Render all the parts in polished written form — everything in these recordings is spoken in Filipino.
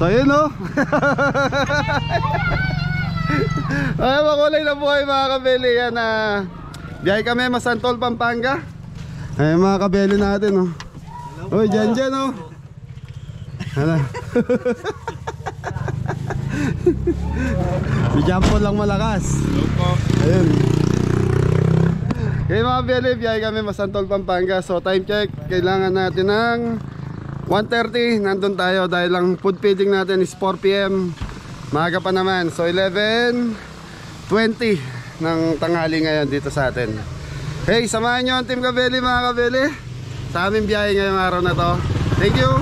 So yun o. Ay, makulay na buhay mga kabeli. Yan biyahe kami Masantol, Pampanga. Ay mga kabeli natin o. Uy, dyan o. Hala. Bijampo lang malakas. Ayun. Okay mga kabeli, biyahe kami Masantol, Pampanga. So time check, kailangan natin ng 1:30, nandun tayo dahil ang food feeding natin is 4 PM. Maaga pa naman, so 11:20 ng tanghali ngayon dito sa atin. Hey, samahan nyo ang Team KABELLY mga kabeli sa aming biyahe ngayong araw na to. Thank you.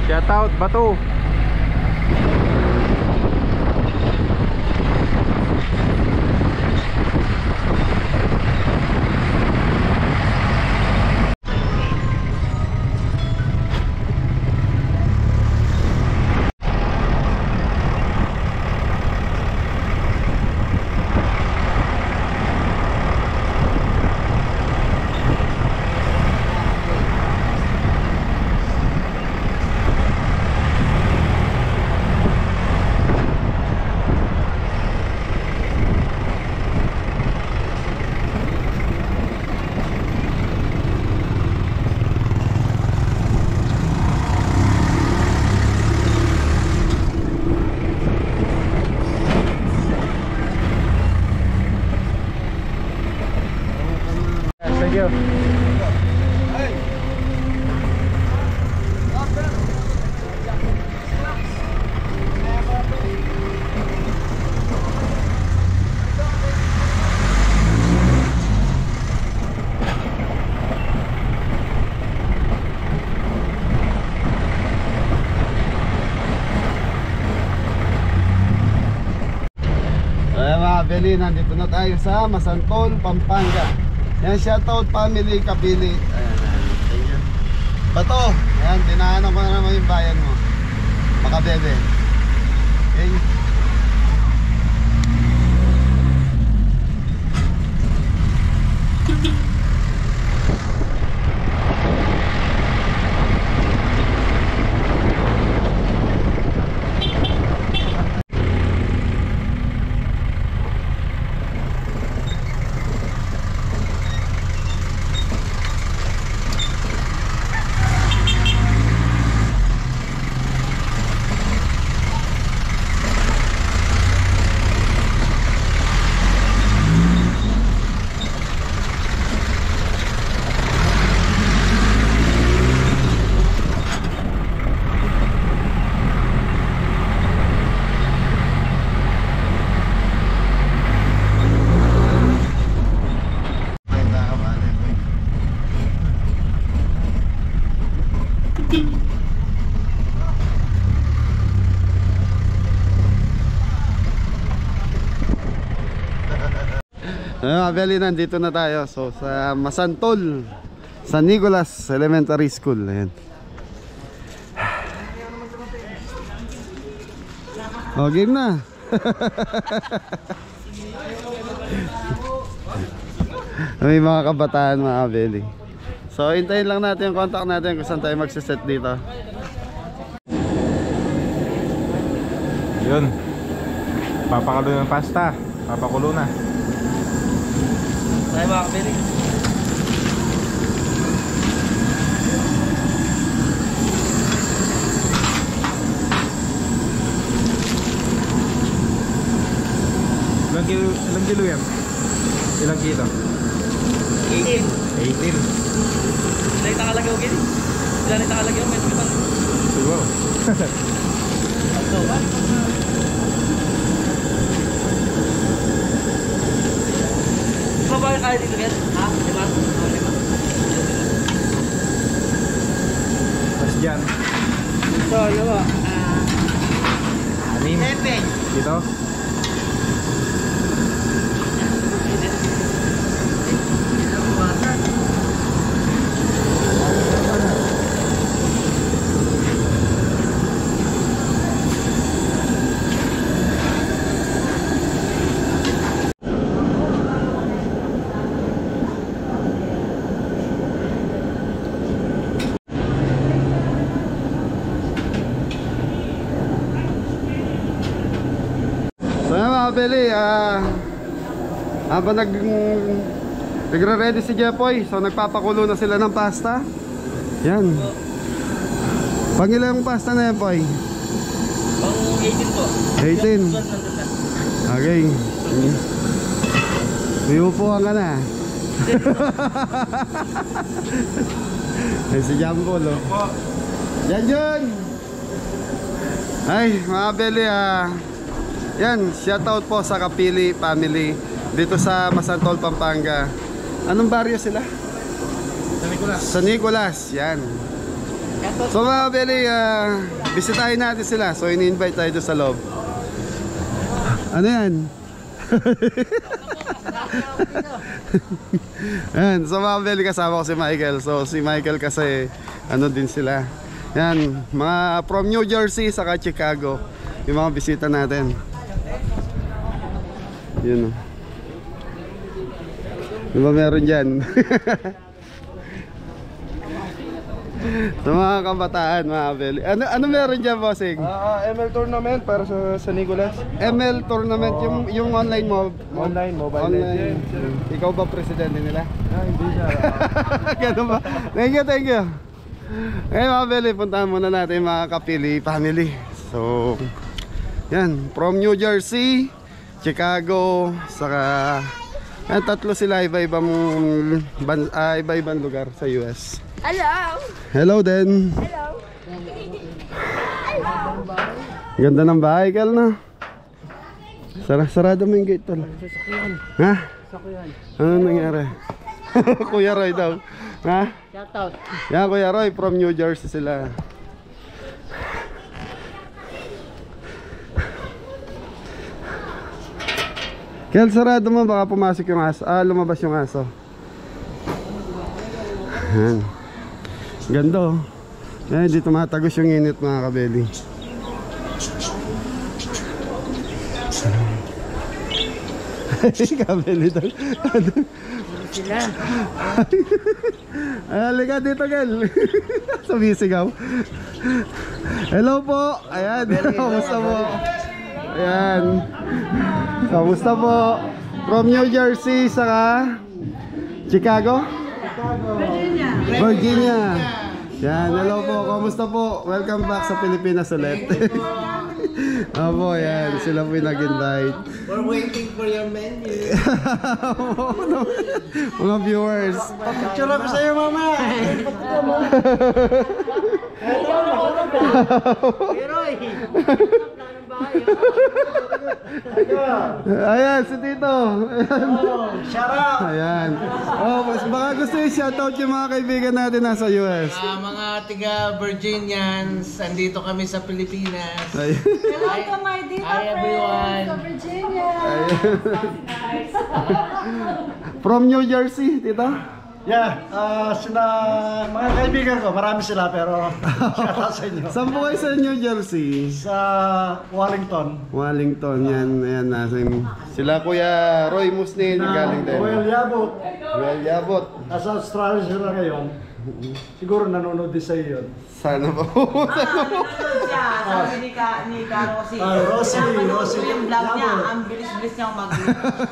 Shout out Bato. Thank you. Mga Belly, nandito na tayo sa Masantol, Pampanga. Yan, shoutout family, KABELLY. Ayan, thank you. Bato, yan, dinaanan ko na naman yung bayan mo. Makabebe. Okay. Mga Belly, nandito na tayo. So sa Masantol, San Nicolas Elementary School. Ayan. Oh, game na. May mga kabataan, mga Belly. So hintayin lang natin yung contact natin kung saan tayo magsiset dito. Yun. Papakulo ng pasta. Papakulo na. Tayo mga KABELLY. Ilang kilo yan? Ilang kilo? 18. 18. Ilang nakalagay okay? Ilang nakalagay may tumitang. Siguro. Ito ba? Di ba ba kaya dito yan? Ha? Lima? Lima. Tapos dyan. Ito, ano ba? 6. Dito. KABELLY, habang nagre-ready si Jepoy, so nagpapakulo na sila ng pasta. Yan. Pang ilang pasta na yan, Poy? Pang 18 po. 18. Okay. May upuan ka na. Ay, si Jambol, oh. Yan. Ay, mga KABELLY, yan, shoutout po sa KABELLY family dito sa Masantol, Pampanga. Anong baryo sila? San Nicolas. San Nicolas, yan. So mga kabeli, bisitahin natin sila. So ini-invite tayo doon sa loob. Ano yan? Ayan, so mga kabeli, kasama ko si Michael. So si Michael kasi ano din sila. Yan, mga from New Jersey saka Chicago. Yung mga bisita natin. Yun o. Diba meron dyan? Sa mga kabataan, mga kabeli. Ano meron dyan, bossing? ML tournament para sa Nicolas. ML tournament, yung online mo. Online, mobile Online. legends. Ikaw ba presidente nila? Hindi siya. Ganun ba? Thank you, thank you. Ngayon mga kabeli, puntahan muna natin mga Kapili family. So, yan, from New Jersey, Chicago, saka yan, tatlo sila, iba-ibang lugar sa US. Hello. Hello din. Hello. Ganda ng bahay, Kel, na. Sarado mo yung gate, tol. Ha? Ano nangyari? Kuya Roy daw. Ha? Shoutout. Yan, Kuya Roy, from New Jersey sila. Kel, sarado mo, baka pumasok yung aso. Lumabas yung aso. Yan. Ganda, oh. Yan, di tumatagos yung init, mga kabeli. Kabeli daw. Sila. Halika dito, Kel. Sumisigaw. Hello po. Ayan, kamusta po? Ayan. Kamusta po? From New Jersey, saka Chicago? Virginia. Yan, hello po. Kamusta po? Welcome back sa Pilipinas ulit. Opo, yan. Sila po yung nag-invite. We're waiting for your menu. Mga viewers. Picture ako sa'yo, mama. Heroy. Ayan, si Tito. Shout out. Ayan. Oh, baka gusto yung shoutout yung mga kaibigan natin nasa US. Mga tiga Virginians, andito kami sa Pilipinas. Ayan. Hello to my Dita Hi, everyone. friends sa Virginia. From New Jersey, Tito? Yeah, mga kaibigan ko, marami sila pero shoutout sa inyo. Saan po kayo sa New Jersey? Sa Wellington. Wellington, yan. Ayan, nasa sila Kuya Roy Musnin, galing din. Well Yabot. Well, yabot. Nasa Australia sila ngayon. Siguro nanonood din sa iyo yun. Sana po. Nanonood siya. Sabi ni Rosie. Rosie. Yung vlog niya, ang bilis-bilis niyang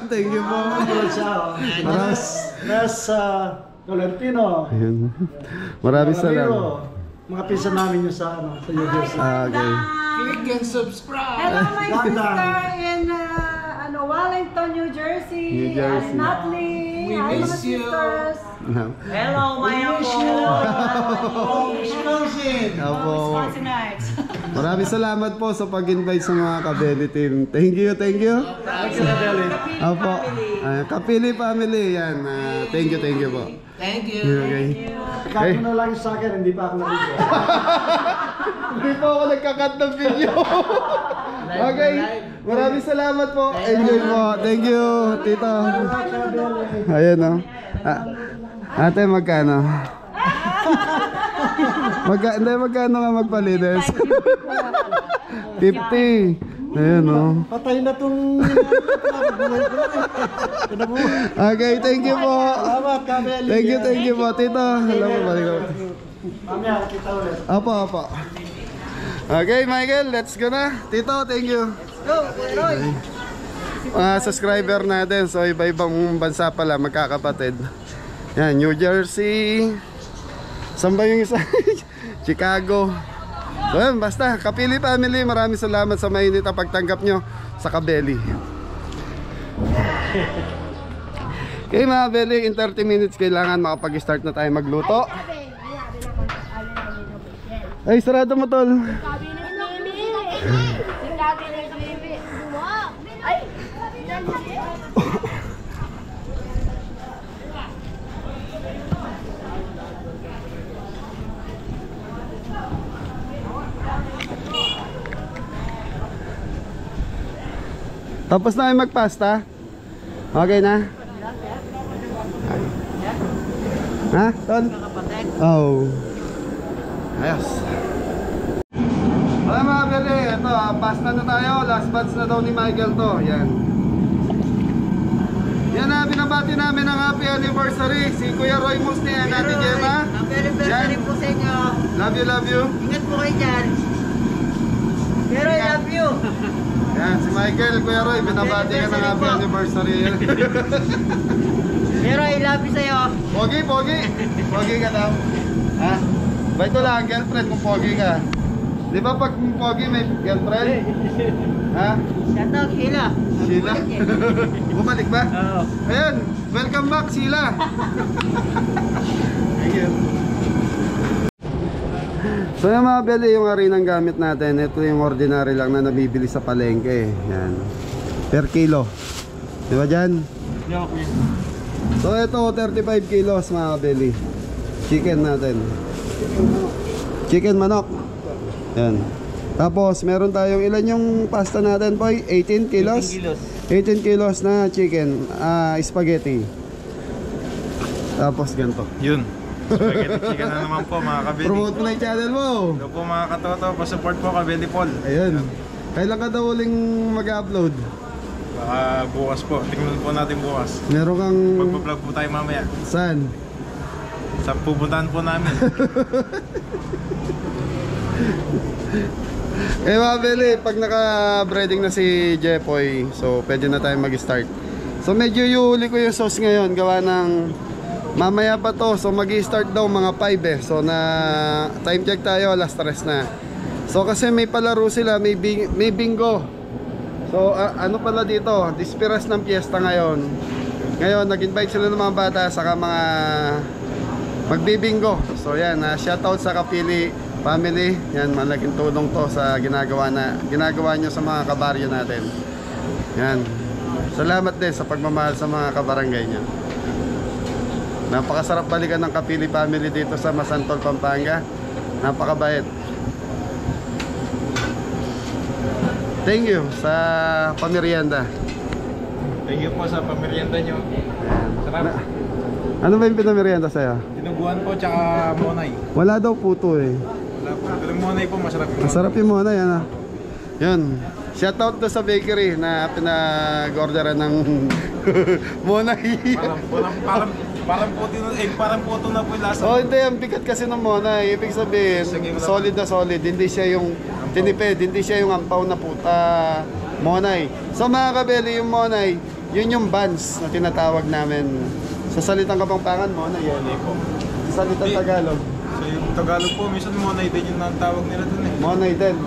Thank you po. Nanonood siya. Nasa Tolentino. Ayan. Maraming salamat. Mga pisa namin yung sa New Jersey. Okay. Click and subscribe. Hello my Ganda. sister in Wellington, New Jersey. New Jersey. I'm Natalie. We Hi mga miss you. sisters. Hello, Maya ko. Opo. Wisconsinites. Maraming salamat po sa pag-invite sa mga Kabeli team. Thank you, thank you. Opo. Kapili family, yan. Thank you po. Thank you. Okay. Kahit mo na lang sa akin, hindi pa ako nalito. Hindi po ako nagkakat ng video. Okay. Maraming salamat po. Enjoy po. Thank you, Tito. Ayan o. Ate, magkano? Magkano nga magpalinis? 50. Ayan o. Patay na itong Okay, thank you po. Salamat, Kabeli. Thank you po, Tito. Alam mo, balik ako. Mamaya, kita ulit. Opo. Okay, Michael, let's go na. Tito, thank you. Mga subscriber natin, so iba-ibang bansa pala, magkakapatid. Yan, New Jersey. Saan ba yung isa? Chicago. So yan, basta, Kapili family, maraming salamat sa mainit na pagtanggap nyo sa Kabeli. Okay mga Kabeli, in 30 minutes kailangan makapag-start na tayo magluto. Ay, sarado mo, tol. Tapos na kayo magpasta? Okay na? Ha? Tol? Oh. Ayos. Ay mga beli, ito, pasta na tayo. Last batch na daw ni Michael to. Yan. Yan na, binabati namin ang happy anniversary. Si Kuya Roy Musni and Ate Gemma. Happy anniversary po sa inyo. Love you, love you. Ingat po kayo dyan. Pero I love you. Yan, si Michael, Kuya Roy, binabati ka ng happy anniversary. Pero I love you sa'yo. Pogi, pogi. Pogi ka daw. Ha? Ba ito lang, girlfriend kung pogi ka. Di ba pag pogi may girlfriend? Ha? Shoutout, Sheila. Sheila? Bumalik ba? Oo. Ayun, welcome back Sheila. Thank you. So yung mga beli, yung harinang gamit natin, ito yung ordinary lang na nabibili sa palengke. Yan. Per kilo. Di ba dyan? So ito 35 kilos mga beli. Chicken natin. Chicken manok. Yan. Tapos meron tayong ilan yung pasta natin po? 18 kilos? 18 kilos na chicken spaghetti. Tapos ganito. Yun. Spaghetti chicken na naman po mga kabeli. Promote mo na yung channel mo. Hello po mga katoto, pa-support po Kabelly Paul. Ayun. Kailan ka daw uling mag-upload? Baka bukas po, tingnan po natin bukas. Meron kang... Magpa-vlog po tayo mamaya. Saan? Sa pupuntahan po namin. Mga beli, pag naka-breading na si Jepoy, so pwede na tayo mag-start. So medyo iuuli ko yung sauce ngayon, gawa ng mamaya pa to. So mag-start daw mga 5 eh. So na time check tayo, alas 3 na. So kasi may palaro sila, may bingo. So ano pala dito, dispiras ng piyesta ngayon. Ngayon nag-invite sila ng mga bata saka mga magbibingo. So yan, shoutout sa Kapili family. Yan, malaking tulong to sa ginagawa nyo sa mga kabaryo natin. Yan. Salamat din sa pagmamahal sa mga kabarangay nyo. Napakasarap balikan ng Kapili family dito sa Masantol, Pampanga. Napakabait. Thank you sa pamerienda. Thank you po sa pamerienda nyo. Sarap. Ano ba yung pinamerienda sa'yo? Dinuguan po tsaka monay. Wala daw puto eh. Wala po. Pero yung monay po masarap yung Masarap yung muna yan ah. Yun. Shoutout to sa bakery na pinag-orderan ng monay. Parang puto na po yung lasa. Oh, hindi. Ang bigat kasi ng monay. Ibig sabihin, solid na solid. Hindi siya yung tinipid. Hindi siya yung ampaw na puta monay. So mga kabeli, yung monay, yun yung buns na tinatawag namin. Sa salitang Kapampangan, monay yan. Sa salitang Tagalog. So yung Tagalog po, minsan monay din yung tawag nila dun eh. Monay din.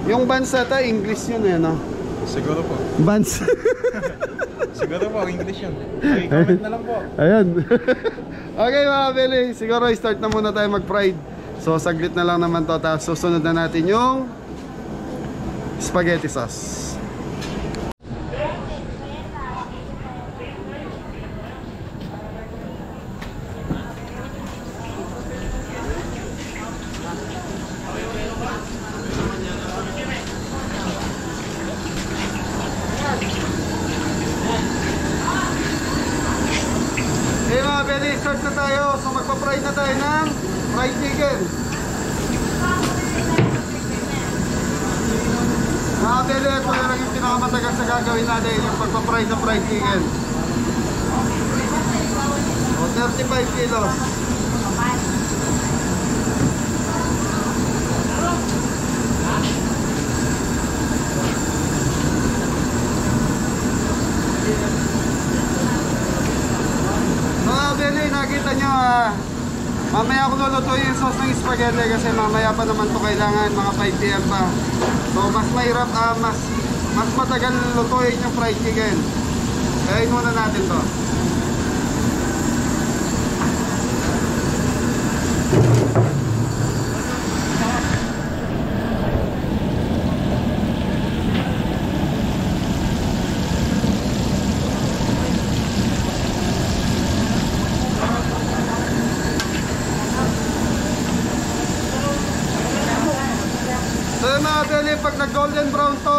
Yung buns ata, English yun eh, no? Siguro po. Buns. Siguro po, English yun. Okay, comment na lang po. Ayan. Okay mga beli, siguro start na muna tayo mag-fried. So saglit na lang naman to. Tapos susunod na natin yung spaghetti sauce. Okay mga beli, start na tayo. So magpa-fry na tayo ng fried chicken. Mga beli, ito na lang yung pinakamatagal sa gagawin natin, yung pagpa-fry ng fried chicken. O 35 kilos. Mga beli, nakita nyo mamaya ako lulutuin yung sauce ng spaghetti kasi mamaya pa naman to kailangan mga 5 PM pa. So mas mahirap, mas matagal lutuin yung fried chicken. Kaya muna natin to. So yung mga beli, pag nag golden brown to,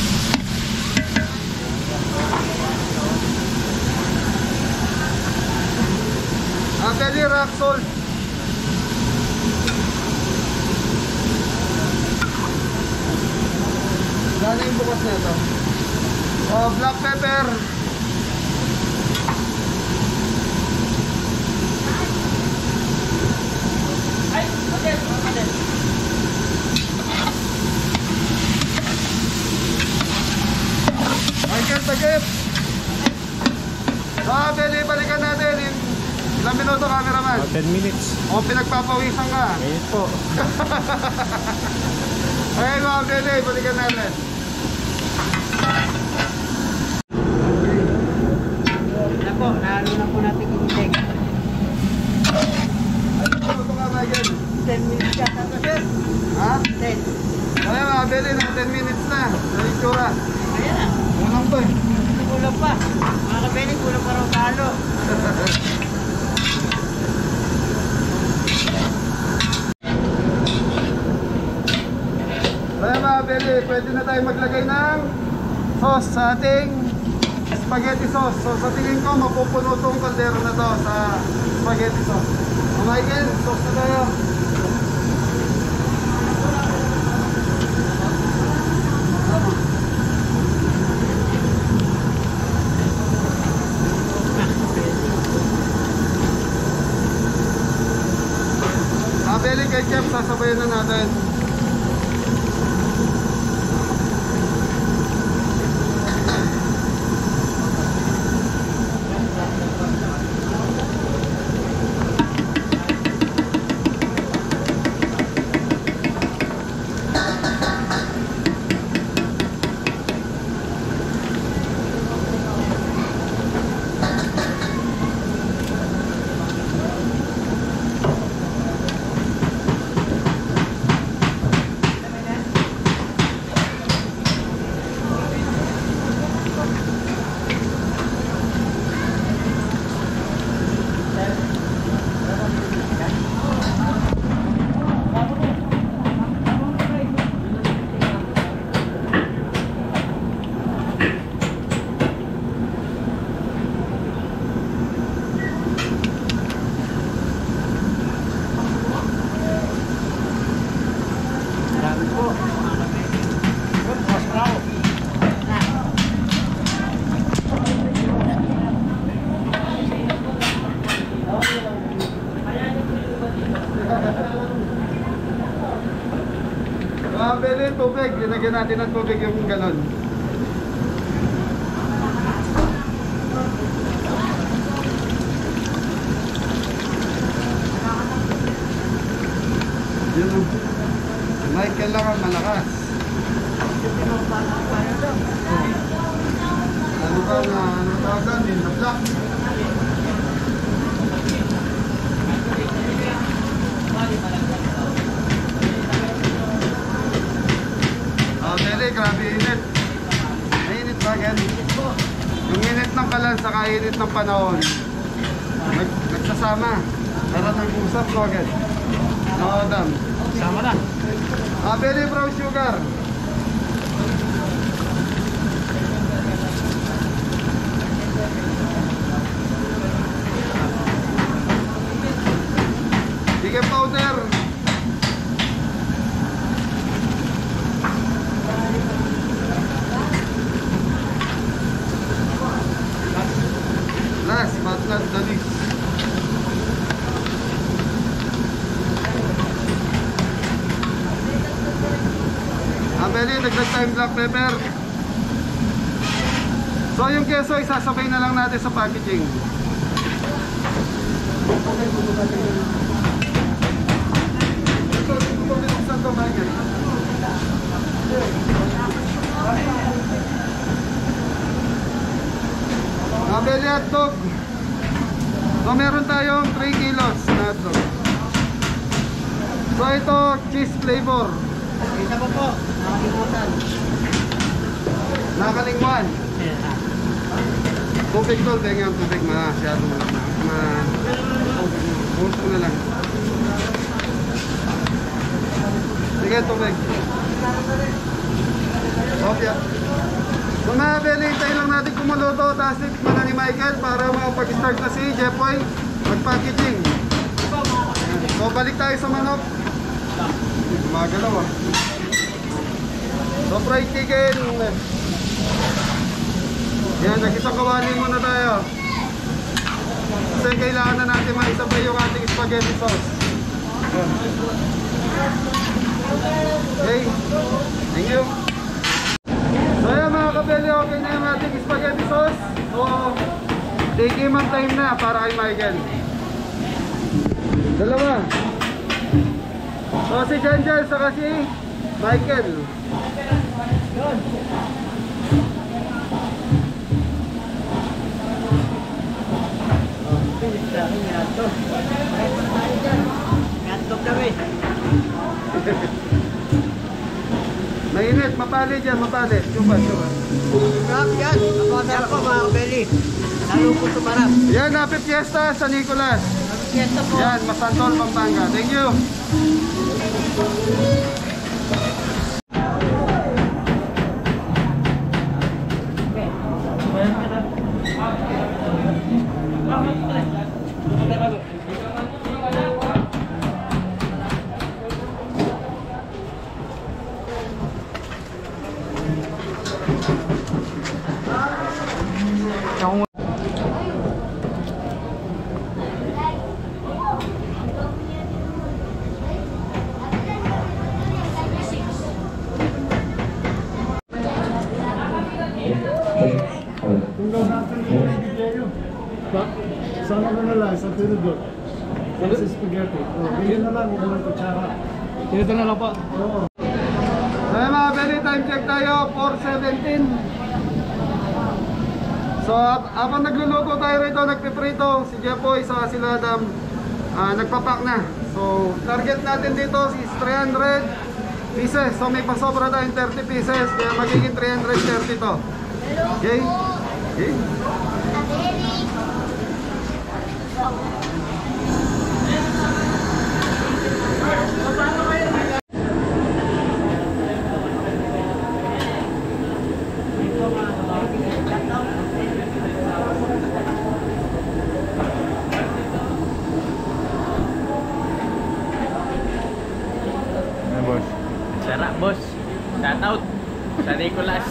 Ano yung bukas na ito? Oh, black pepper. Michael, tagip. Belly, balikan natin. Ilang minuto, cameraman? 10 minutes. O, pinagpapawisan ka. Ngayon po. Okay, mga Belly, balikan natin. Na po, naano na po natin i-check. Ano ka, Michael? 10 minutes ka sa sir. Ha? 10. Okay, mga Belly, naka 10 minutes na. Sa itsura. Ayan na. Unang to eh. Kulang pa. Mga kabeli, kulang pa raw talo. Kaya mga Belly, pwede na tayo maglagay ng sauce sa ating spaghetti sauce. So sa tingin ko, mapupuno tong kaldero na to sa spaghetti sauce. So Michael, sauce na tayo. Mga Belly, kay Chef, sasabayan na natin. Mga Belly, tubig. Linagyan natin ng tubig yung galon. Yun o. Michael lang ang malakas. Ano ba na, ano tawag doon? Yung black. Belly, grabe init. Mainit ba yan? Yung init ng kalan sa kainit ng panahon, nagsasama. Para nag-usap ko agad. Oo, dam. Sama na. Belly, brown sugar. Baking powder. Last but not the least, Belly, dagdag tayong black pepper. So yung keso, isasabay na lang natin sa packaging. Belly hotdog. So meron tayong 3 kilos na hotdog. So ito, cheese flavor. Isa pa po, nakalimutan. Nakalingwan. Tubig tol, tenga ang tubig masyado buhos ko na lang. Sige, tubig. Okay. So mga Belly, hintayin lang natin kumuluto. Tapos tikman na ni Michael para makapag-start na si Jepoy mag-packaging. So balik tayo sa manok. Magalaw ah. So fried chicken. Yan, nag-isang kawali muna tayo. Kasi kailangan na natin maisabay yung ating spaghetti sauce. Okay, thank you. So yan mga kabeli, okay na yung ating spaghetti sauce. So, taking man time na para kay Michael. Dalawa. So si Janjan saka si Michael. Mainit, mapali dyan, mapali. Chupa. Yan, masarap po mga kabeli. Lalo po tumarap. Yan, Happy Fiesta sa Nicolas. Fiesta po. Yan, Masantol, Pampanga. Thank you. Sana ko na lang, sa tinudot. Sa spaghetti. Bigyan na lang, huwag lang kutsara. Tinudot na lang po. Oo. Ay mga belly, time check tayo, 4:17. So habang nagluluto tayo rito, nagpiprito, si Jepoy sa sila Adam, nagpapak na. So target natin dito is 300 pieces. So may pasobra tayong 30 pieces, kaya magiging 330 to. Okay? Okay? Sarap, boss. Shout out sa Nicolas.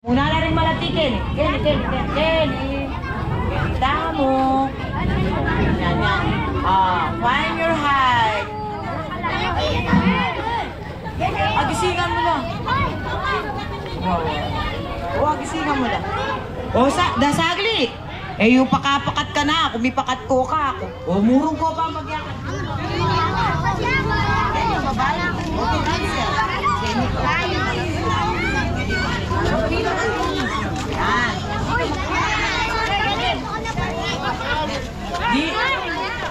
Muna na rin malatikin. Ken. Ganda mo. Yan. Find your height. Agisingan mo lang. Agisingan mo lang. Dasagli. Yung pakapakat ka na. Kumipakat ko ka. Murong ko pa magyakat. Yan, babae. Okay, nice.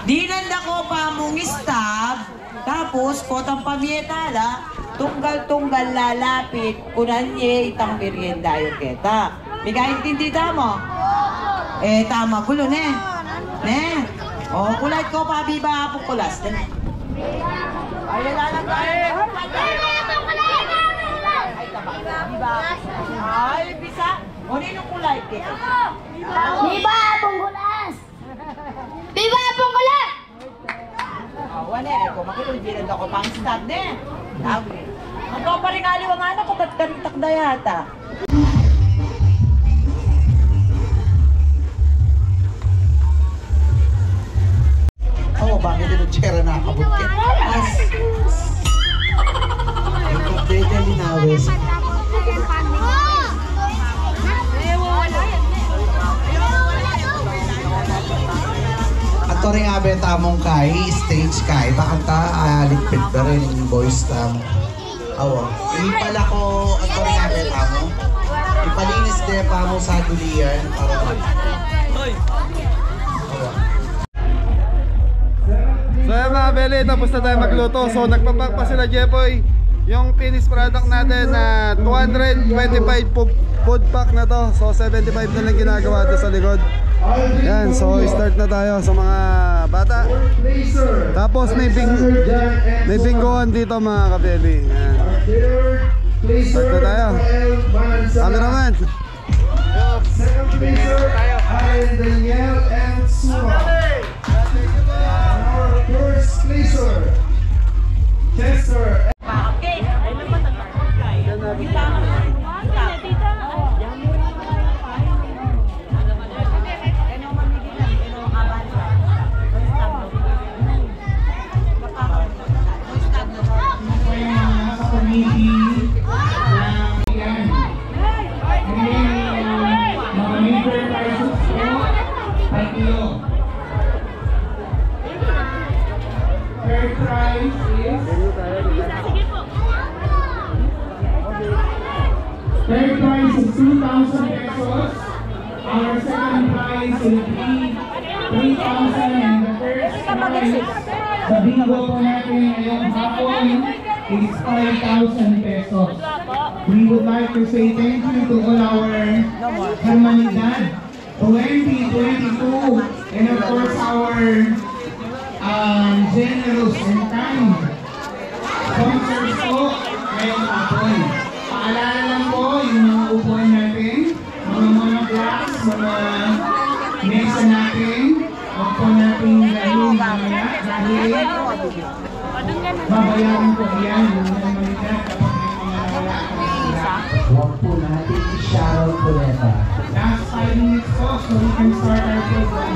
Di nanda ko pa mong stab, tapos potang pamietala, tunggal-tunggal lalapit, kunanye itang merienda yung keta. Bigay-intindi mo? Tama gulo, ne? Kulay ko pa, biba po kulas. Ay, lalang tayo. Ay, bisa. O, ninong kulay keta? Viva Pungkulas! Viva Pungkulas! Wala ko, makikiligilan ako pang stab, ne? Sabi. Ang pa rin aliw ang anak ko, ba't kanitakda yata? Bakit yung tsera nakakabot ka? Yung pwede linawin. Ato rin nga benta mong kay, stage kay, bakanta ligpit pa rin yung boys tam. Awa. Ipala ko at ko rin natin mo. Ipalinis din pa mo sa dulian para So yan mga kabeli, tapos na tayo magluto. So nagpapak pa sila Jepoy yung finished product natin na 225 food pack na to. So 75 na lang ginagawa doon sa likod. Yan, so start na tayo sa mga bata. Tapos may bingohan dito mga kabeli. Yan. Start na tayo. Cameraman. Second placer, Allen Daniel and Sura. Our first placer, Chester. Third prize is 2,000 pesos. Our second prize will be 3,000 and the first prize sa bingo po natin ngayong hapon is 5,000 pesos. We would like to say thank you to all our Hermanidad 2022 and of course our generous and kind sponsors po ngayong hapon. Paalala lang po yung mga upuan natin, mga monograph, mga mesa natin, huwag po natin gawin mamaya dahil babayaran po yan yung Hermanidad kapag may mga nawala sila. Huwag po natin i-shoutout po neta. Last 5 minutes po so we can start our program.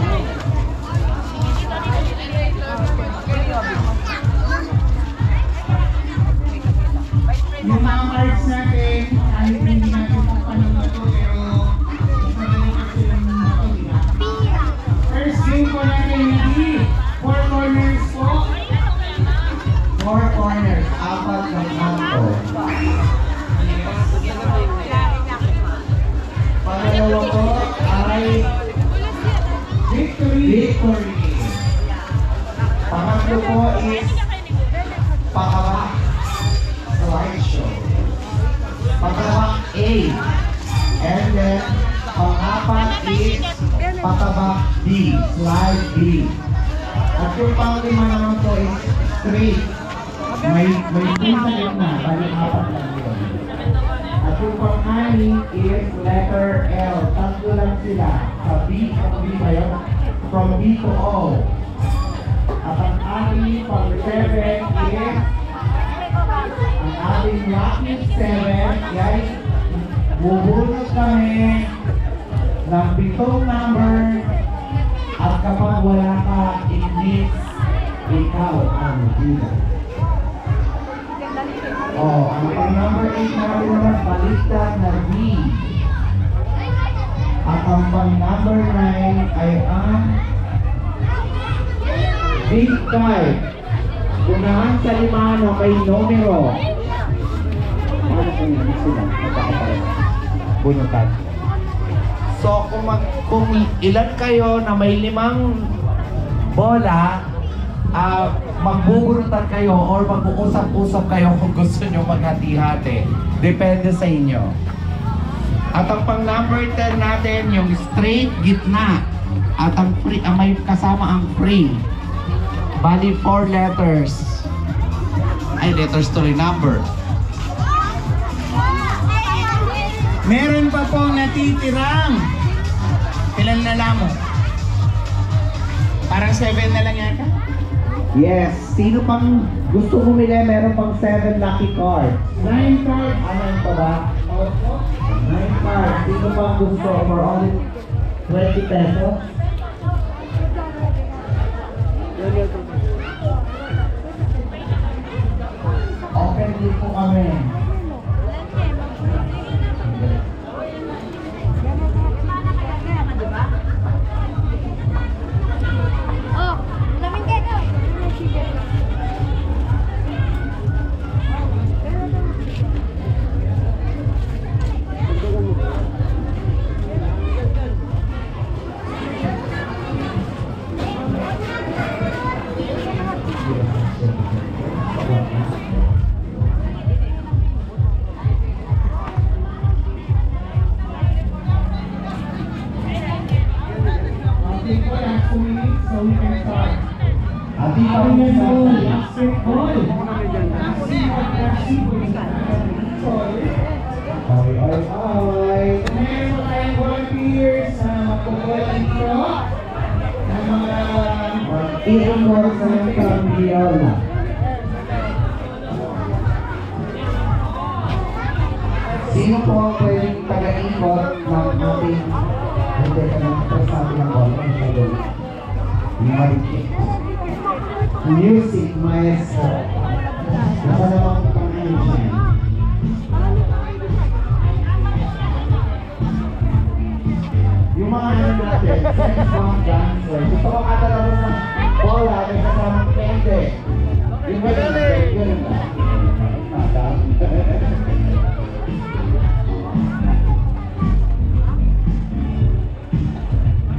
Yung mga cards natin, kahit hindi natin papanong na ito, pero isagaling kasi lang na ito, di ba? First game po natin, hindi 4 corners po. 4 corners, 4 ng kanto. Pangalawa po ay victory. Pangatlo po is pakawak slideshow. Pakawak A. And then pang-apat is pakawak B. Slide B. At yung pang-lima naman po is straight. May punta gitna. Balik-apat lang yun. At yung pang-anim is letter L. Tatlo lang sila. Sa B, from B ba yun? From B to O. At ang ating pang-7 is ang ating lucky 7. Guys, bubunot kami ng 7 number at kapag wala ka, English, ikaw ang bida. Ang pang-number 8 natin naman, baliktad na B. At ang pang-number 9 ay ang Big 5. Unahan sa 5 na may numero. Paano kung hindi sila? Magkakapalit. Bunutan. So kung ilan kayo na may 5 bola, magbubunutan kayo or mag-uusap-usap kayo kung gusto nyo maghati-hati. Depende sa inyo. At ang pang number 10 natin, yung straight gitna. At ang free, may kasama ang free. Bali 4 letters. Ay, letters to rin, number. Meron pa pong natitirang. Ilan na lang mo? Parang 7 na lang yata? Yes. Sino pang gusto bumili? Meron pang 7 lucky cards. 9 cards. Ano pa ba? 9 cards. Sino pang gusto for only 20 pesos? Open din po kami. Pampanga basketball. Meron pa tayong volunteers na magpo-volunteer ng mga Ikot sa Pampanga. Sino po ang pwedeng taga-ikot ng ating sabi ng music maestro? Ano namang pangalan siya? Yung mga ano natin, sex bomb dancer. Gusto ko katalaro ng bola na kasamang pende. Yung ba yun ba?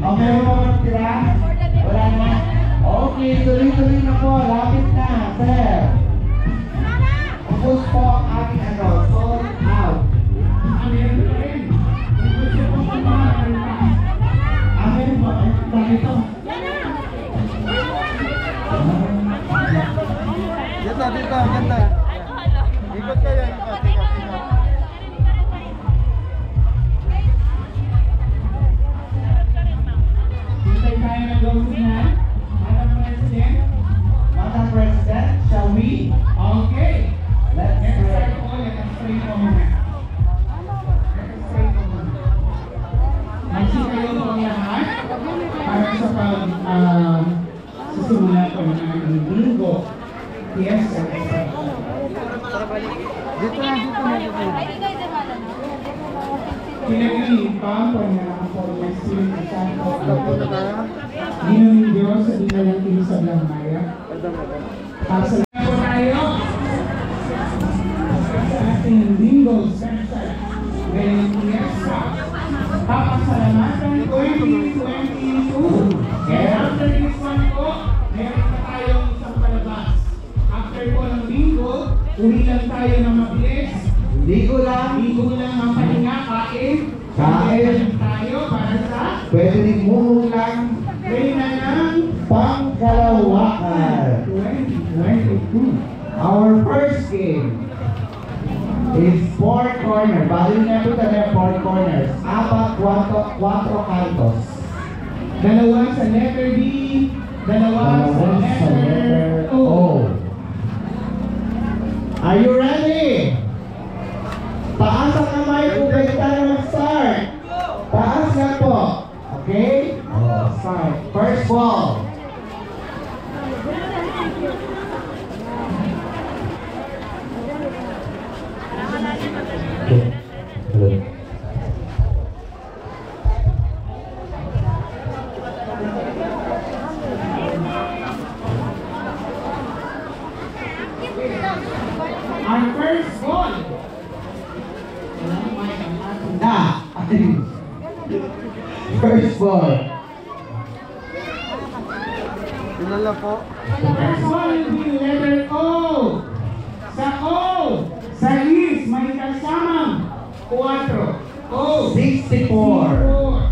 Okay, mga tira? Wala na? Okay, tuloy-tuloy na po. Lapit na, sir. Tapos po ang ating sold out. meron pa rin. Kung gusto ko po mga kanta. Meron ba? Bakit ito? Dito, dito, ganda. Ikot kayo, ikot. Hintay tayo ng closing na. Madam President. Madam President, shall we? Okay. Let's Start po. Let us pray po muna. Magsi kayo po ang lahat para sa susunod po ng ating linggo. Yes, sir. Dito na, dito na. Pinag-iipan po na ako ng Espiritu Santo. Ginaming Diyos sa dinalang sa Blamaya. Pasalamat po tayo sa ating linggo special ngayong fiesta. Papasalamatan 2022. And after this one po, meron pa tayong isang palabas. After po ng linggo, uwi lang tayo ng mabilis. Ligo lang. Ligo lang ang pahinga, kain. Kain. Tayo para sa Pwede rin mumong lang. Reyna ng Pangkalawakan. 2022. Our first game is 4 corners. Bali na ito tayo 4 corners. 4 cantos. Dalawa sa letter B, dalawa sa letter O. Are you ready? Taas ang kamay kung pwede tayo mag-start. Taas na po. Okay? Start. First ball. Our first ball. First ball. Kilala po. First ball will be letter O. Sa O, sa is, may kasamang 4. O. 64.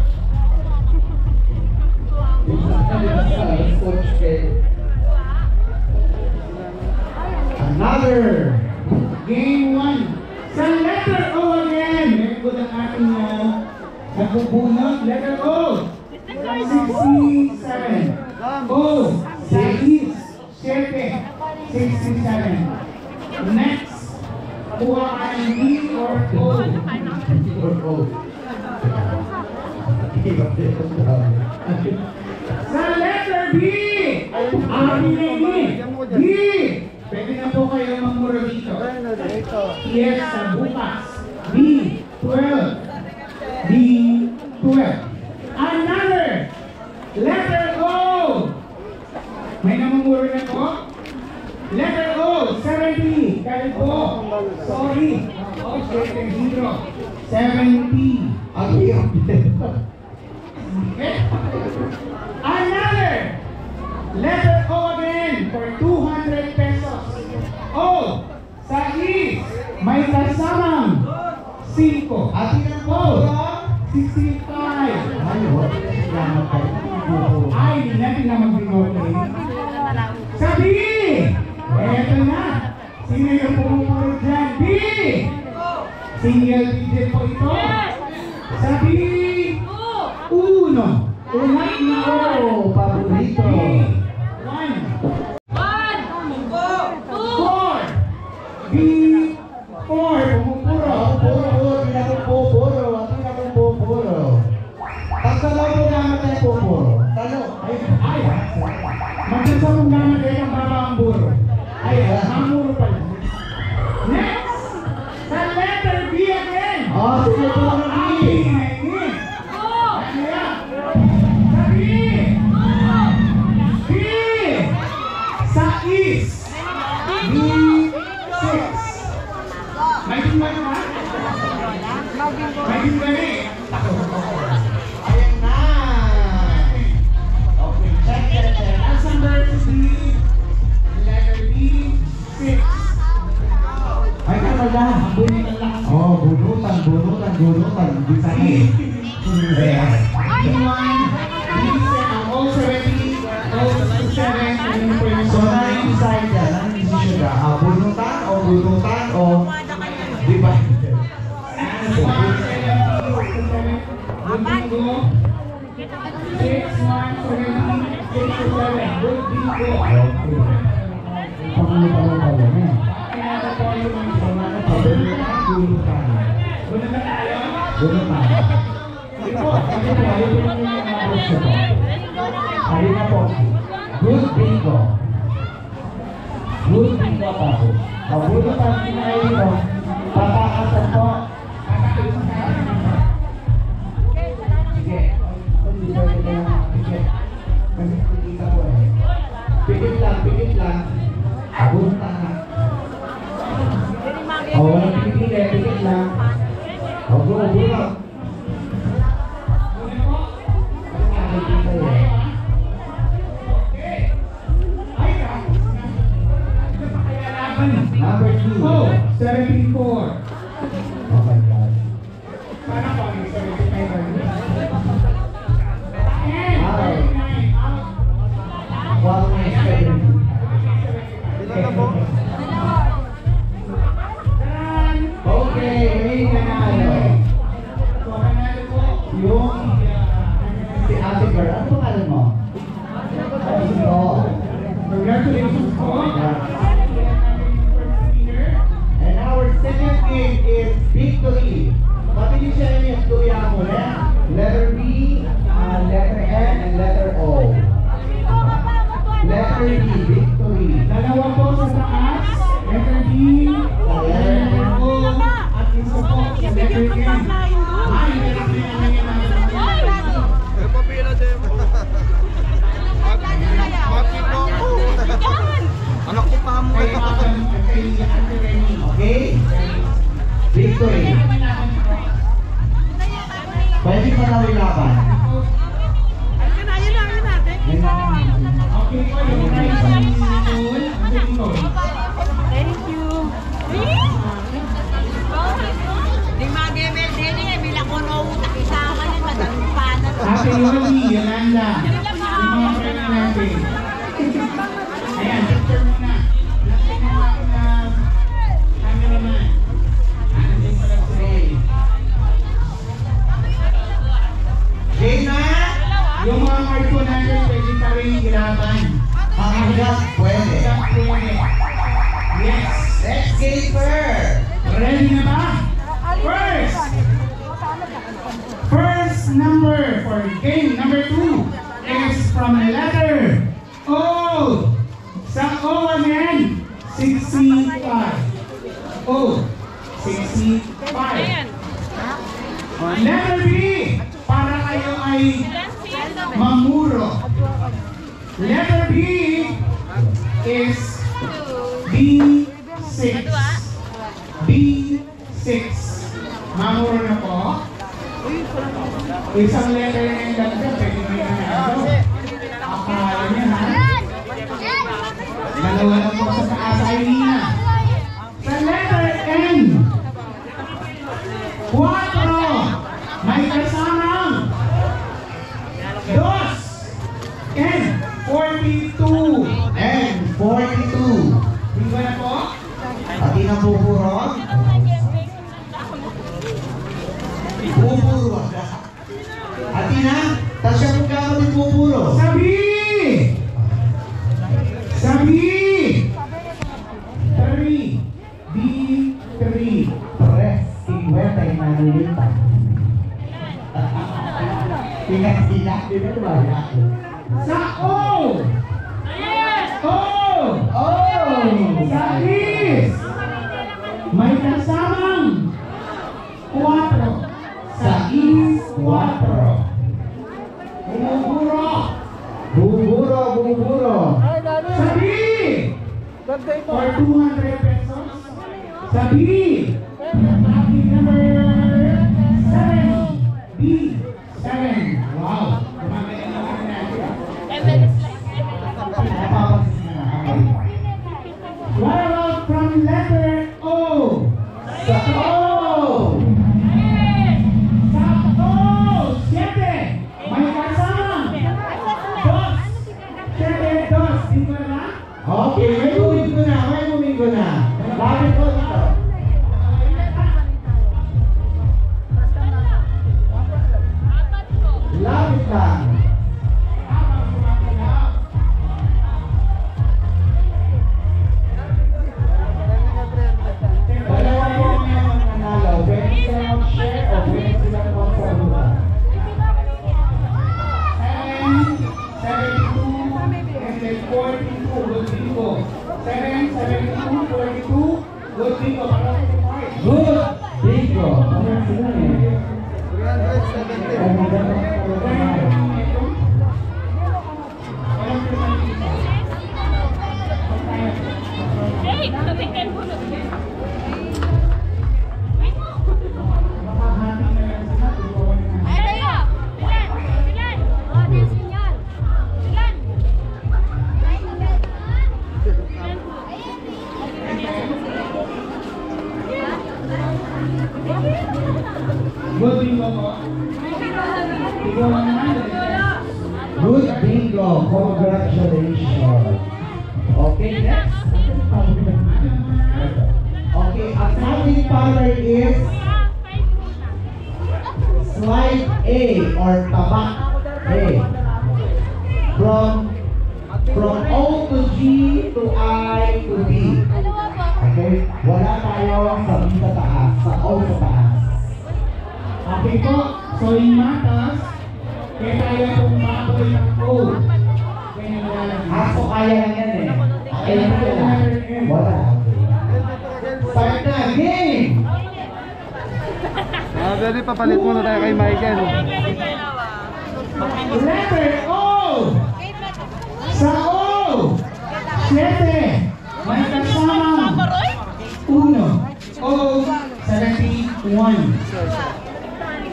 Another. Game 1. Sa letter O again. Very good ang ating nagbubunot. Letter O. 67. O. Sa is. 67. Next. Kuha ka ng D or O. Sa letter B. Ang pinili. D. Pwede na po kayo magmura dito. Yes, sa bukas. B12. B12. Another. Letter O. May namumuro na po. Letter O. 70. Kaya po. Sorry. Okay, 70. Okay. Another. Letter O again for 200 pesos. O. Sa is. May kasamang 5. At yun ang O. 65. Ay, hindi natin na magbinote. B! Eto na. Sino yung pumupuro dyan? B! Single digit po ito. Sa B! Uno. Unang numero. Paborito. B! 4. B! 4. Pumupuro. Pupuro. Pagkalaw mo naman tayo pupuro. Talo. Ay. Magsasamong naman kayo ng baba ang buro. Ay, mamuro pala. Next! Sa letter B again! Sige po ang B. Ano yan? Sa B! B! Sa is! B6! May tingnan ka? May tingnan eh! Ayan na. Okay, check. As number B, letter B6. Ay, ano na? Oh, bunutan. Bisa na eh. All 70, all 7, and po yung So, decide yan? Anong decision ka? Bunutan o divided? Good bingo. Good bingo ako. Bunutan na ito. Patakasan po. Sige. Pikit lang. Bunutan na. Walang pikit lang. Bunutan. Number 2. 74. Oh my God. Para po yung 75. Wow, nice. Okay, may nanalo. Yung si Ate Girl. Ano pangalan mo? Congratulations po. And our second game is victory. Mabilis siya yung tuya mo na. Letter B, letter N, and letter O. Letter B, victory. Dalawa po sa taas. Letter B. Letter O. At isa po sa letter N. Ay, meron din naman yung Anak ko pa mo. Okay? Victory. Pwede pa daw ilaban. Okay po, yung prize ni Nicole. Thank you. Di mag-email din eh. Bilang ko no utak isama ni Madam Pana. Ate Yoli, Yolanda. Yung mga friend natin. Ayan, picture muna. Natin na natin na cameraman. Ayan pala si Ray. Game na? Yung mga card po natin, pwede pa rin ilaban. Makagat, pwede. Pwede. Yes. Let's game first. Ready na ba? First number for game number 2 is from letter O. Sa O again, 65. O, 65. Letter B, para kayo ay mamuro. Letter B is B6. B6. Mamuro na po. Isang letter na yung dagdag, pwede mo yung nanalo. Akala niya ha? Dalawa lang po sa taas ay Nina. Sa letter N, 4. May kasamang 2 and 42. And 42. Buburo. Atina, tapos siya kung kakapit buburo. Sabi! Sabi! 3. B3. Pres, 50 yung nanulita. Pinag-sila, pinag-wala ako. Sa O! O! Oh! Sa Is! May kasamang 4. Sa is 4. Buburo! Buburo, buburo. Sabi! For 200 pesos. Sabi! Lucky number 7. B7. Wow! Gumagaya naman natin. What about from letter O? Sa O! Sa O! 7! May kasama! 2! 7, 2! Dito na? Okay, may moving ko na, may moving ko na. Bakit ko dito? Lapit lang. Dalawa po kami ang nanalo. Pwede sila mag-share o pwede sila mag-saluda. 7, 42, good bingo. Good bingo. Parang sila eh. 7, good bingo po. Bingo na naman. Good bingo. Congratulations. Okay, next. Okay, ang ating color is slide A or tabak A. From O to G to I to B. Okay? Wala tayo sa B sa taas, sa O sa taas. Okay po, so yung matas, kaya tayo kung makoy ng O. Kaya nalalagay. Ako kaya lang yan eh. Kaya lang. Wala. Start na, game! Belly, papalit muna tayo kay Michael. Letter O! Sa O! 7! May kasamang 1. O 71.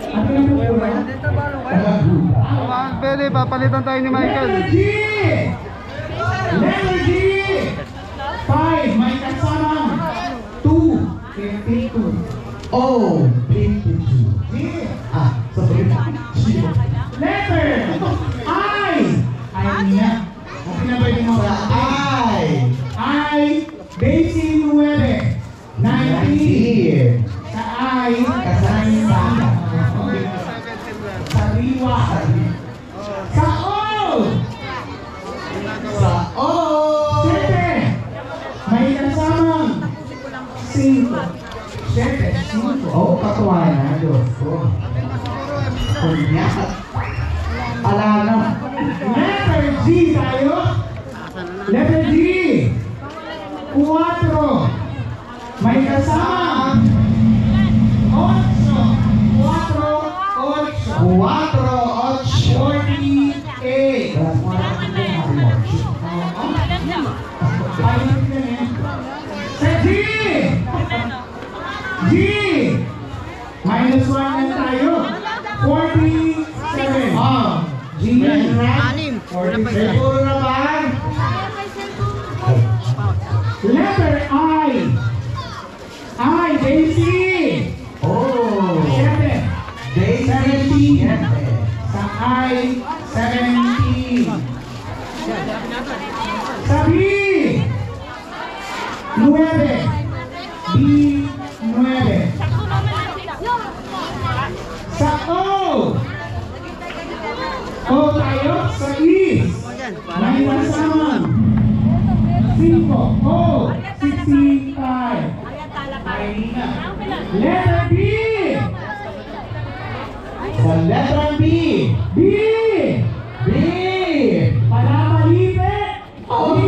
Ano yung pura? Belly, papalitan tayo ni Michael. Letter G! Letter G! 5. May kasamang 2. 52. O, 52. G! Ah, sorry. Letter I! I niya. Okay na ba yung mga I. I, Daisy 9. 90. Sa I, Kasama. Sariwa. Sa O! Sa O. 7. May kasamang 5. 7. Oh, katuwanan. Diyos ko. Kunyak. Alano. Letter G tayo. Letter G. 4. May kasama 8. 4, 8. 48. Sa G. G. Minus 1 na tayo. 47. G. Siguro naman. Letter I. I, Daisy. Oh. 7. Daisy. 17. Sa I, 17. Sa B. 9. B, 9. Sa O. O tayo sa I. May kasama. 5. O. 65. Letter B. Sa letra B. B. B. Palamalipit. B.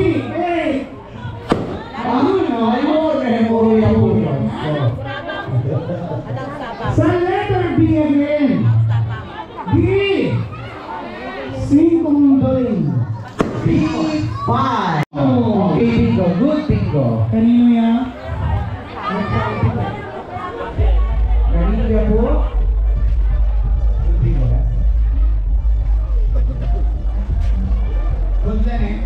Sa letter B again. B. 5 doing. B5. Oh. Okay, bingo. Good bingo. Kanino yan? Kanino yan po? Good bingo. Good din eh.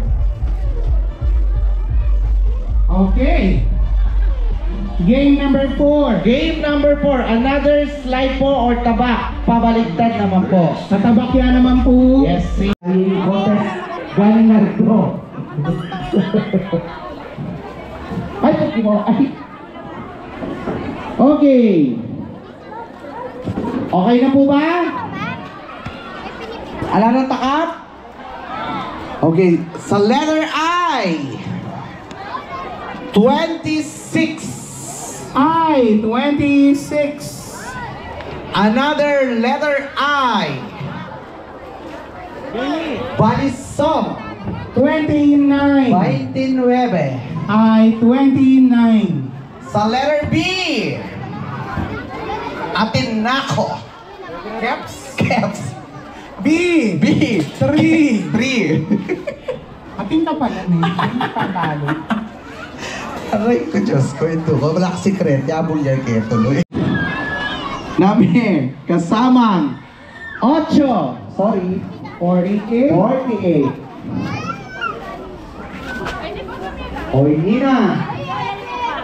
Okay. Game number 4. Game number 4. Another slide po or tabak. Pabaliktad naman po. Sa tabak yan naman po. Yes, see. Galing na ito. Ay, ay. Okay. Okay na po ba? Ala ng takap? Okay, sa letter I. 26. I, 26. Another letter I. Balisong. 29. 29. I, 29. Sa letter B. Atinako. Caps. Caps. B. B. 3. 3. Ating ka pala na yun. Hindi pa balo. Aray ko, Diyos ko ito. Wala ka secret. Yabong yan kayo tuloy. Namin, kasamang 8. Sorry. 48. 48. O hindi na.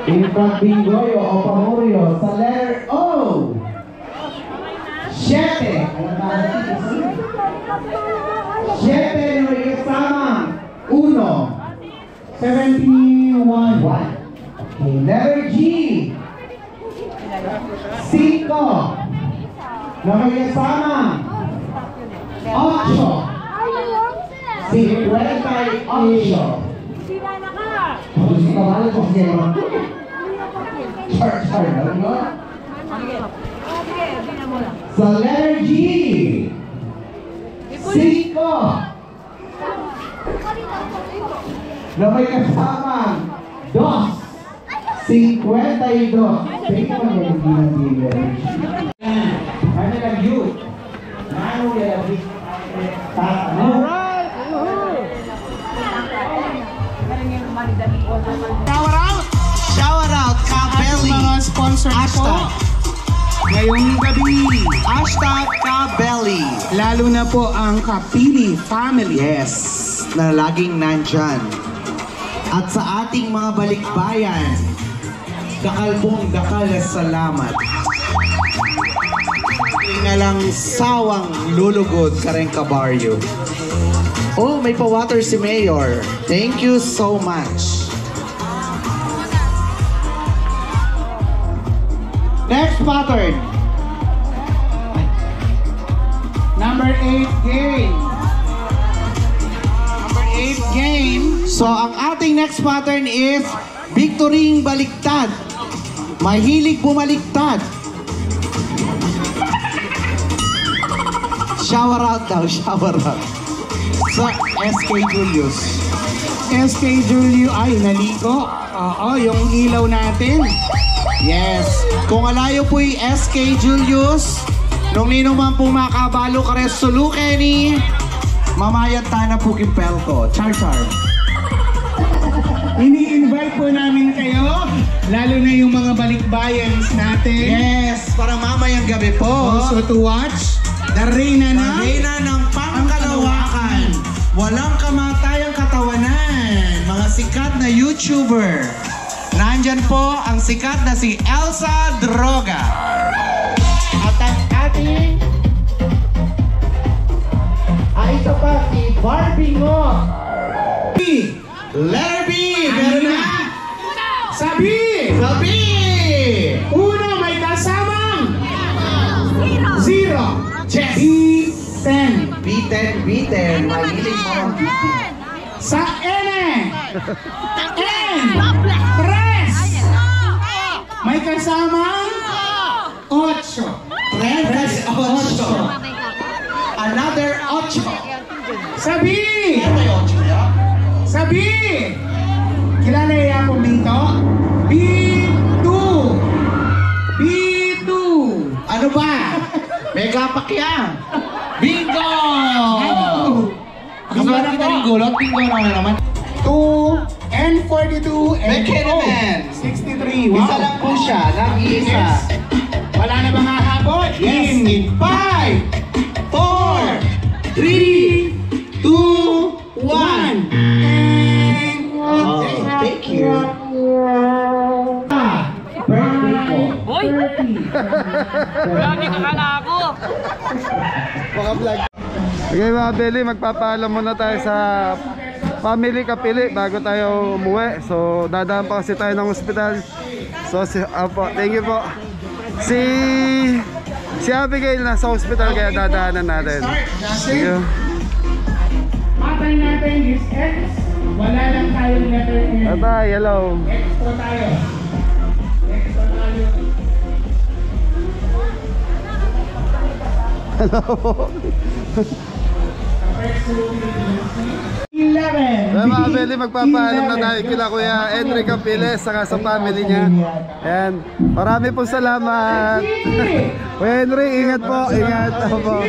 Infant Bingoyo o Pamoryo sa letter O. 7. 7 na may kasamang 1. 71. 1. Okay, letter G. 5. Na may kasama. 8. 58. Gusto ka ba? Gusto ka ba? Char, alam mo? Sa letter G. 5. Na may kasama. 2. 52. Sige pa nga yung ginagigil. Ano lang yun? Ano yung tatano? Shower out! Shout out, KABELLY! Mga sponsor po. Ngayong gabi. Hashtag KABELLY! Lalo na po ang Kapili family. Yes, na laging nandyan. At sa ating mga balikbayan, dakalbong dakal salamat. Na lang sawang lulugod kareng kabaryo. Oh, may pa-water si Mayor. Thank you so much. Next pattern. Number 8 game. Number 8 game. So, ang ating next pattern is Victorying Baliktad. Mahilig bumaliktad. Shower out daw, shower out. Sa SK Julius. SK Julio ay naligo. Oo, yung ilaw natin. Yes. Kung alayo po yung SK Julius, nung ninong man po makabalo ka rin suluke ni Mamayat Tana po Kimpelko. Char. Ini-invite po namin kayo, lalo na yung mga balikbayans natin. Yes, para mamayang gabi po. Also to watch the Reyna na. Reyna ng Pangkalawakan. Walang kamatayang katawanan. Mga sikat na YouTuber. Nandyan po ang sikat na si Elsa Droga. At ang ating ito pa si Barbie Ngo. Letter B. Meron na. Sabi! Sabi! Una may kasamang 0. Chess. B10. B10. Mahilig mo ang B10. Sa N. Tres. May kasamang 8. Tres, 8. Another 8. Sa B. Ito yung 8 niya. Sa B. Kilala niya po dito? B2. B2. Ano ba? Mega pack yan. Bingo! Gusto na kita rin gulot? Bingo naman. 2 and 42 and May naman. 63. Wow. Isa lang po siya. Nag-iisa. Wala na bang hahabol? Yes. In 5, 4, 3, 2, 1. Oh, thank you. Birthday ko. Hoy! Grabe kakala ako. Baka vlog. Okay mga Belly, magpapaalam muna tayo sa family Kapili bago tayo umuwi. So dadaan pa kasi tayo ng ospital. So thank you po. Si Abigail nasa hospital kaya dadaanan natin. Thank you. Patay natin is X. Wala lang tayong letter N. Bye bye, hello. Extra tayo. Extra tayo. Hello. 11. Well, mga Belly, magpapaalam na tayo kila Kuya Henry Capiles saka sa family niya. Ayan, marami pong salamat. Kuya Henry, ingat po, ingat po.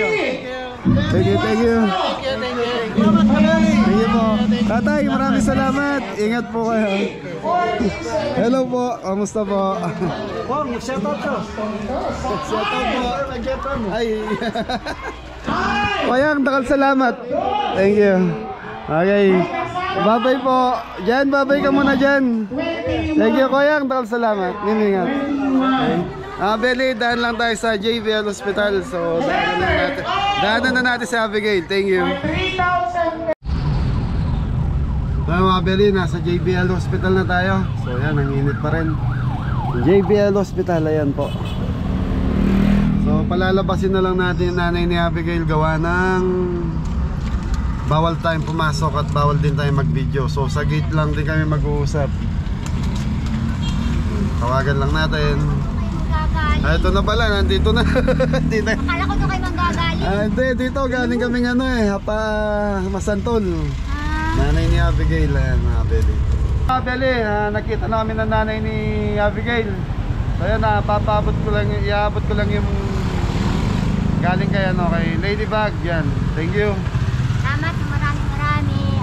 Thank you, thank you. Thank you po. Tatay, maraming salamat. Ingat po kayo. Hello po, kamusta po? Shoutout ko. Shoutout po. Ay. Kuyang, dakal salamat. Thank you. Okay. Babay po. Jan, babay ka muna dyan. Thank you, Kuyang. Dakal salamat. Niningat. Okay. Belly, daan lang tayo sa JBL Hospital. So, daanan na natin si Abigail. Thank you. Mga Belly, nasa JBL Hospital na tayo. So, yan, ang init pa rin. JBL Hospital, ayan po. So palalabasin na lang natin yung nanay ni Abigail gawa ng bawal tayong pumasok at bawal din tayong mag-video. So sa gate lang din kami mag-uusap. Tawagan lang natin. Ito na pala, nandito na. Akala ko doon kayo manggagaling. Hindi, dito galing kaming Masantol. Nanay ni Abigail, ayan mga Belly. Belly, nakita namin ang nanay ni Abigail. So yan, iabot ko lang yung galing kay Ladybug yan. Thank you. Salamat, marami.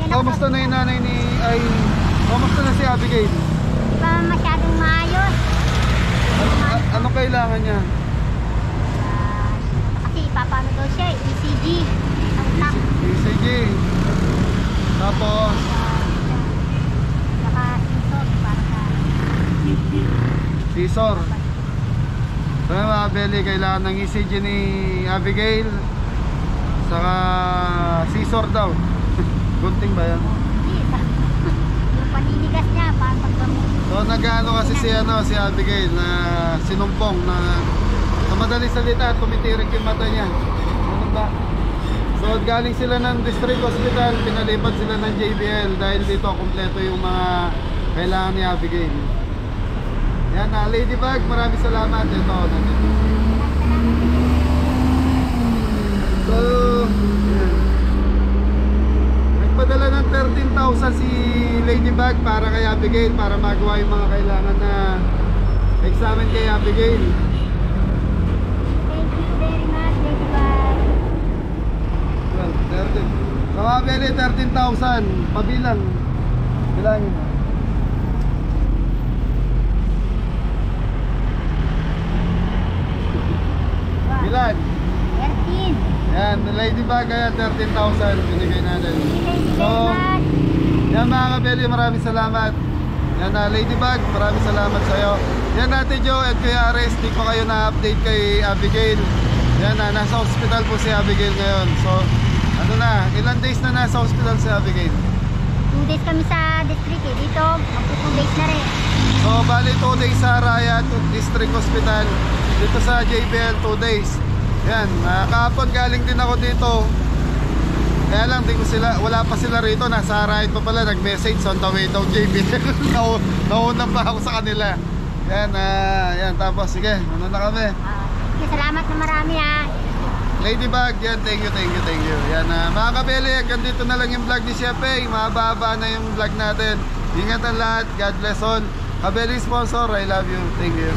Kamusta na yung nanay ni kamusta na si Abigail? Di ba masyadong maayos? Anong kailangan niya? Kasi papano daw siya, ECG. ECG. Tapos Saka sensor para sa Scissor. So mga Belly, kailangan ng ECG ni Abigail. Saka scissor daw. Gunting ba yan? yung paninigas niya, para paggamot. So nag-ano kasi si Abigail na sinumpong na sa madaling salita tumitirik yung mata niya. Ano ba? So galing sila ng district hospital, pinalipat sila ng JBL dahil dito kompleto yung mga kailangan ni Abigail. Yan na, Ladybug, maraming salamat. Ito, nandito. So, yan. Nagpadala ng 13,000 si Ladybug para kay Abigail para magawa yung mga kailangan na examen kay Abigail. Thank you very much, Ladybug. Well, 13. So, Abeli, 13,000. Pabilang. Bilangin mo. Bilan? 13. Yan, Ladybug kaya 13,000 binigay natin. So, yan mga kabeli, maraming salamat. Yan na, Ladybug, maraming salamat sa iyo. Yan Ate Jo at Kuya Ares, di ko kayo na-update kay Abigail. Yan na, nasa hospital po si Abigail ngayon. So, ano na, ilang days na nasa hospital si Abigail? 2 days kami sa district eh. Dito, magpo 2 days na rin. So, bali 2 days sa Raya District Hospital. Dito sa JBL, 2 days. Yan, kahapon galing din ako dito. Kaya lang, wala pa sila rito. Nasa ride pa pala, nag-message on the way daw, JB. Nauna pa ako sa kanila. Yan, yan. Tapos, sige, ano na kami. Salamat na marami ha. Ladybug, yan, thank you. Yan, mga kabeli, hanggang dito na lang yung vlog ni Chef A. Mahaba na yung vlog natin. Ingat ang lahat, God bless all. Kabeli sponsor, I love you, thank you.